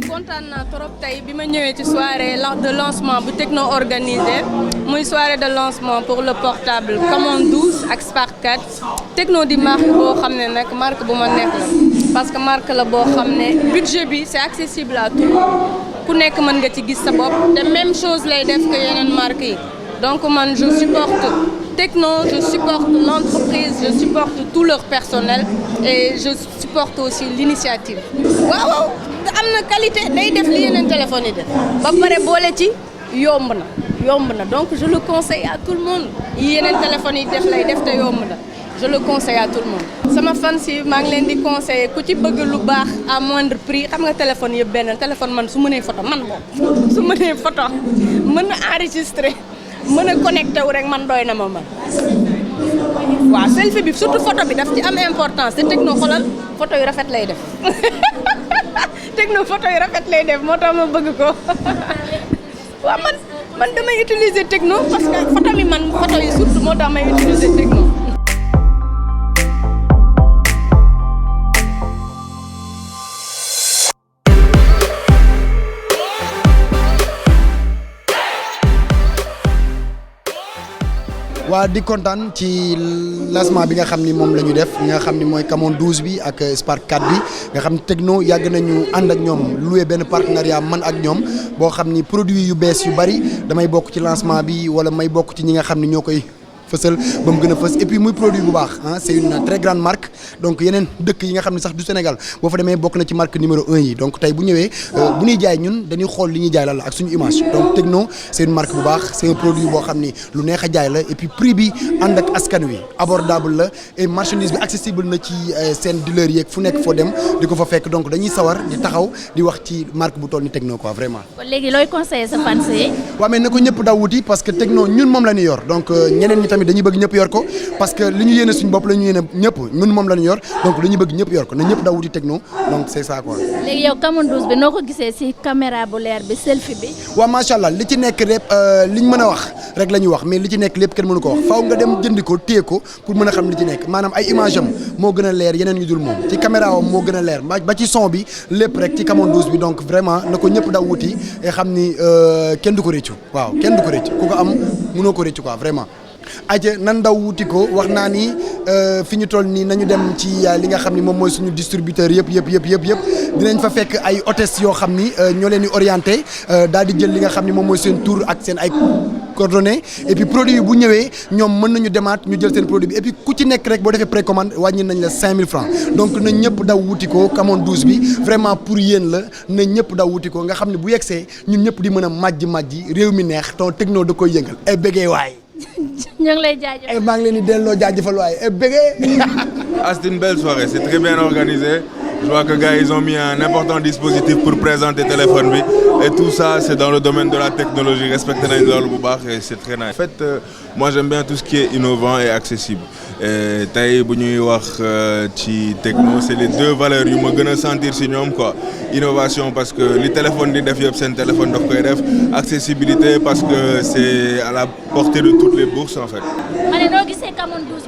kontaan naa trop tey bi ma ñëwee ci soirée de lancement bu Tecno organisé muy soirée de lancement pour le portable Camon 12 ak Spark 4 Tecno di marque boo xam ne nag marque bu ma nekk la parce que marque la boo xam ne budget bi c'est accessible à tout ku nekk mën nga ci gis sa bopp te même chose lay def que yeneen marque yi donc man je supporte Tecno, je supporte l'entreprise, je supporte tout leur personnel et je supporte aussi l'initiative. waaw am na qualité day def li yeneen téléphone yi def ba pare boole ci yomb na donc je le conseille à tout le monde yi yeneen téléphone yi def lay def te yomb na je le conseille à tout le monde. sama fan si maa ngi leen di conseiller ku ci bëgg lu baax à moindre prix xam nga téléphone yëpp benn téléphone man su mënee photo man boobu su mënee photo mën na enregistrer mën a connecté wu rek man doy na ma man waaw selfie bi surtout photo bi daf ci am importance te Tecno xoolal photo yu rafet lay def Tecno photo yu rafet lay def moo tax ma bëgg ko waaw man damay utiliser Tecno parce que photo mi man photo yi surtout moo tax may utiliser Tecno. waa di kontaan ci lancement bi nga xam ni moom la ñu def nga xam ni mooy Camon 12 bi ak Spark 4 bi nga xam ni Tecno yàgg nañu ànd ak ñoom loué benn partenariat man ak ñoom boo xam ni produit yu bees yu bari damay bokk ci lancement bi wala may bokk ci ñi nga xam ni ñoo koy fësal ba mu gën a fës et puis muy produit bu baax ah c'est une très grande marque donc yeneen dëkk yi nga xam ne sax du Sénégal boo fa demee bokk na ci marque numéro 1 yi donc tey bu ñëwee bu ñuy jaay ñun dañuy xool li ñuy jaay lan la ak suñu image donc Tecno c'est une marque bu baax c'est un produit boo xam ni lu neex a jaay la et puis prix bi ànd ak askan wi abordable la et marchandise bi accessible na ci seen dealer yeeg fu nekk foo dem di ko fa fekk donc dañuy sawar di taxaw di wax ci marque bu toll ni Tecno quoi vraiment. kon léegi looy conseiller sa fans yi. waaw mais na ko ñëpp daw wuti parce que Tecno ñun moom la ñu yor donc ñeneen ñi tamit dañuy bëgg ñëpp yor ko parce que li ñu yéene suñu bopp la ñu yéene ñëpp ñun moom la ñu yor donc dañuy bëgg ñëpp yor ko na ñëpp daw wuti Tecno donc c'est ça quoi. léegi yow Camon 12 bi noo ko gisee ci caméra bu leer bi selfie bi. waaw macha allah li ci nekk rek liñ mën a wax rek la ñuy wax mais li ci nekk lépp kenn mënu ko wax faaw nga dem jëndi ko téye ko pour mën a xam li ci nekk maanaam ay image am moo gën a leer yeneen yu dul moom ci caméra am moo gën a leer ba ci son bi lépp rek ci Camon 12 bi donc vraiment na ko ñëpp daw wuti et xam ni kenn du ko réccu waaw kenn du ko réccu ku ko am mënoo ko réccu quoi vraiment. aja nan ndaw wuti ko wax naa ni fi ñu toll nii nañu dem ci li nga xam ni moom mooy suñu distributeur yëpp dinañ fa fekk ay hôtesses yoo xam ni ñoo leen di orienté daal di jël li nga xam ni moom mooy seen tour ak seen ay coordonnées et puis produit yi bu ñëwee ñoom mën nañu demaat ñu jël seen produit bi et puis ku ci nekk rek boo defee précommande wàññi nañ la 5000 francs donc na ñëpp daw wuti ko Camon 12 bi vraiment pour yéen la na ñëpp daw wuti ko nga xam ne bu yegsee ñun ñëpp di mën a majji réew mi neex ton Tecno da koy yëngal ay bëggee waay. ñoo ngi lay jaajëfal maa ngi leen di delloo jaajëfal waaye bëggee. C'était une belle soirée, c'est très bien organisé. Je vois que gars ils ont mis un important dispositif pour présenter téléphone bi et tout ça c'est dans le domaine de la technologie respecté nañ loolu bu baax et c'est très nice. En fait moi j'aime bien tout ce qui est innovant et accessible et tey bu ñuy wax ci Tecno c'est les deux valeurs yu ma gën a sentir ci ñoom quoi innovation parce que li téléphone di def yëpp seen téléphone daf koy def accessibilité parce que c'est à la portée de toutes les bourses en fait. ma ne noo gisee Camon 12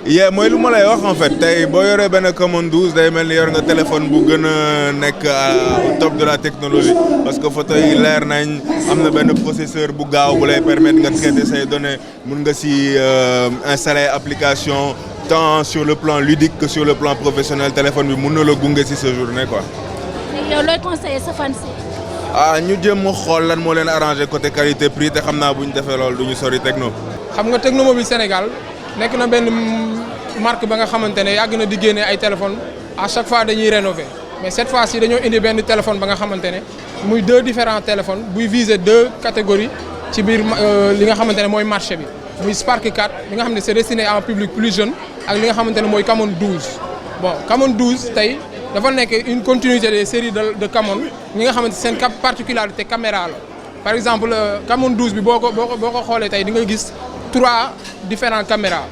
bi ak mooy lu ma lay wax en fait tey boo yoree benn Camon 12 day mel ni yor nga téléphone bu gën a nekk au top de la technologie parce que photo yi leer nañ am na benn processeur bu gaaw bu lay permettre nga traiter say données mun nga si installer application tant sur le plan ludique que sur le plan professionnel téléphone bi mun na la gunge si sa journée quoi. léegi yow looy conseiller sa fans yi. ñu jëm mu xool lan moo leen arrangé côté qualité prix te xam naa bu ñu defee loolu du ñu sori Tecno. xam nga Tecno Mobile Sénégal nekk na benn marque ba nga xamante ne yàgg na di génne ay téléphone à chaque fois dañuy rénover mais cette fois-ci dañoo indi benn téléphone ba nga xamante ne muy deux différents téléphones buy viser deux catégories ci biir li nga xamante ne mooy marché bi muy Spark 4 bi nga xam ne c'est destiné à un public plus jeune ak li nga xamante ne mooy Camon 12 bon Camon 12 tey dafa nekk une continuité des séries de Camon ñi nga xamante seen particularité caméra la par exemple Camon 12 bi boo ko xoolee tey di nga gis 3 différents caméras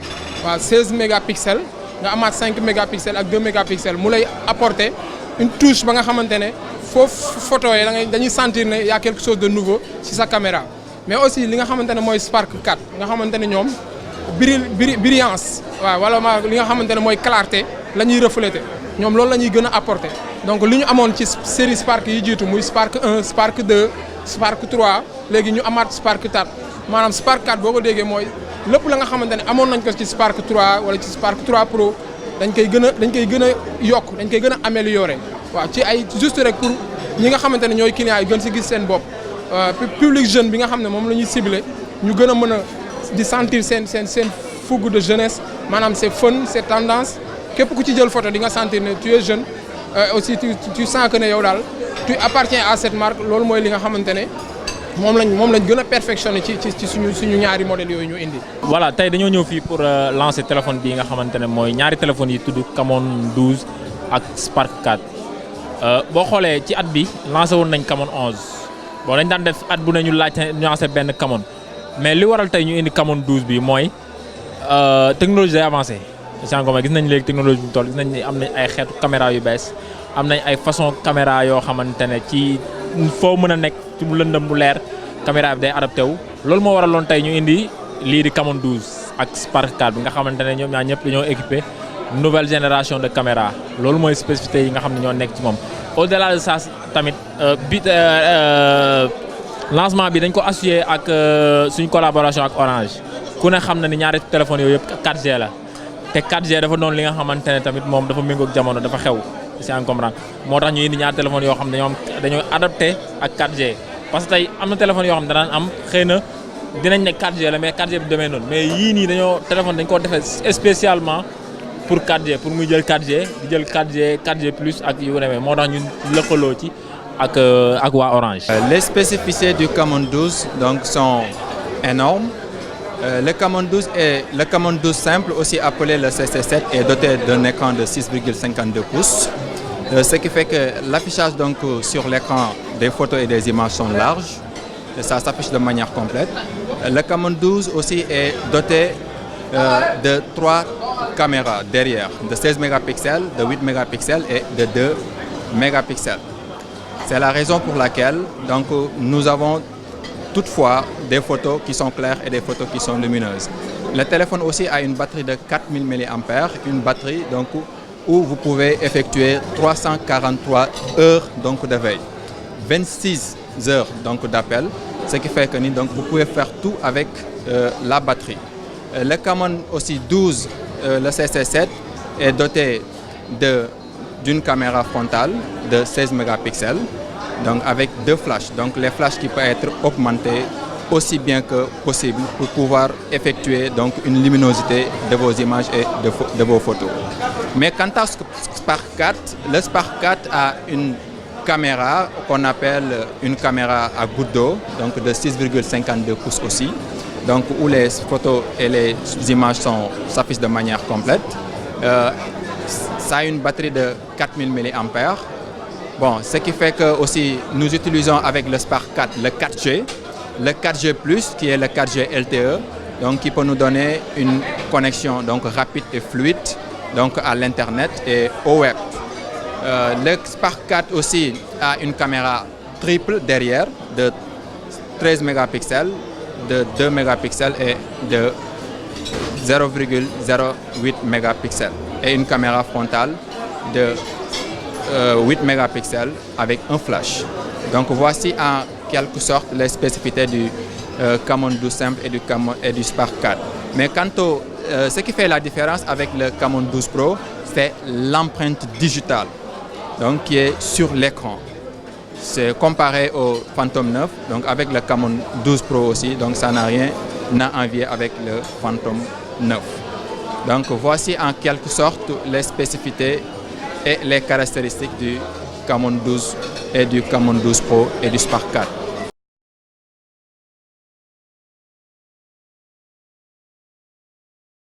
waaw 16 mégapixels nga amaat 5 mégapixels ak 2 mégapixels mu lay apporter une touche ba nga xamante ne foofu photo yi dañuy sentir ne y a quelque chose de nouveau ci sa caméra mais aussi li nga xamante ne mooy Spark 4 nga xamante ne ñoom brillance waaw wala li nga xamante ne mooy clarté la ñuy refléter ñoom loolu la ñuy gën a apporter donc li ñu amoon ci série Spark yi jiitu muy Spark 1 Spark 2 Spark 3 léegi ñu amaat Spark 4 maanaam Spark 4 boo ko déggee mooy lépp la nga xamante ne amoon nañ ko ci Spark 3 wala ci Spark 3 Pro dañ koy gën a yokk dañ koy gën a améliorer waaw ci ay juste rek pour ñi nga xamante ne ñooy clients yi gën si gis seen bopp public jeune bi nga xam ne moom la ñuy cibler ñu gën a mën a di sentir seen fougue de jeunesse maanaam c'est fun c'est tendance képp ku ci jël photo di nga sentir ne tu es jeune aussi tu sens que ne yow daal tu appartiens à cette marque loolu mooy li nga xamante ne moom lañ gën a perfectionné ci suñu ñaari modèles yooyu ñu indi. voilà tey dañoo ñëw fii pour lancer téléphone bii nga xamante ne mooy ñaari téléphones yi tudd Camon 12 ak Spark 4 boo xoolee ci at bi lancé woon nañ Camon 11 bon dañ daan def at bu ne ñu lancé benn Camon mais li waral tey ñu indi Camon 12 bi mooy technologie day avancé. Sangoma gis nañ léegi technologie bu toll gis nañ ni am nañ ay xeetu caméra yu bees am nañ ay façon caméra yoo xamante ne ci foo mën a nekk ci bu lëndëm bu leer caméra bi day adapté wu loolu moo waraloon tey ñu indi lii di Camon 12 ak Spark 4 bi nga xamante ne ñoom ñaar ñëpp dañoo équipé nouvelle génération de caméra loolu mooy spécificité yi nga xam ne ñoo nekk ci moom. au-delà de ça tamit lancement bi dañ ko associé ak suñu collaboration ak Orange ku ne xam na ni ñaari téléphones yooyu yëpp 4G la. te 4G dafa doon li nga xamante ne tamit moom dafa méngoog jamono dafa xew si en comprendre moo tax ñu indi ñaar téléphones yoo xam ne dañoo adapté ak 4G parce que tey am na téléphone yoo xam ne danaan am xëy na dinañ ne 4G la mais 4G bi demee noonu mais yii nii téléphone dañ koo defee spécialement pour 4G pour muy jël 4G di jël 4G plus ak yu demee moo tax ñu lëkkaloo ci ak waa Orange. Les spécificités du Camon 12 donc sont énormes. Le Camon 12 et le Camon 12 simple, aussi appelé le CC7, est doté d'un écran de 6,52 pouces, ce qui fait que l'affichage donc sur l'écran des photos et des images sont larges, et ça s'affiche de manière complète. Le Camon 12 aussi est doté de 3 caméras derrière, de 16 mégapixels, de 8 mégapixels et de 2 mégapixels. C'est la raison pour laquelle donc, nous avons toutefois des photos qui sont claires et des photos qui sont lumineuses. Le téléphone aussi a une batterie de 4000 mAh, une batterie donc, où vous pouvez effectuer 343 heures donc, de veille, 26 heures d'appel, ce qui fait que donc, vous pouvez faire tout avec la batterie. Le Camon aussi 12, le CC7, est doté d'une caméra frontale de 16 mégapixels. Donc avec 2 flashs, donc les flashs qui peuvent être augmentés aussi bien que possible pour pouvoir effectuer donc une luminosité de vos images et de vos photos. Mais quant à Spark 4, le Spark 4 a une caméra qu'on appelle une caméra à goutte d'eau, donc de 6,52 pouces aussi, donc où les photos et les images s'affichent de manière complète. Ça a une batterie de 4000 mAh. Bon, ce qui fait que aussi nous utilisons avec le Spark 4 le 4G, le 4G+, qui est le 4G LTE, donc qui peut nous donner une connexion donc rapide et fluide donc à l'internet et au web. Le Spark 4 aussi a une caméra triple derrière de 13 mégapixels, de 2 mégapixels et de 0,08 mégapixels et une caméra frontale de 8 mégapixels avec un flash. Donc voici en quelque sorte les spécificités du Camon 12 simple et du Spark 4. Mais quant au ce qui fait la différence avec le Camon 12 Pro, c'est l'empreinte digitale donc, qui est sur l'écran. C'est comparé au Phantom 9, donc avec le Camon 12 Pro aussi, donc ça n'a rien à envier avec le Phantom 9. Donc voici en quelque sorte les spécificités et les caractéristiques du Camon 12 et du Camon 12 Pro et du Spark 4.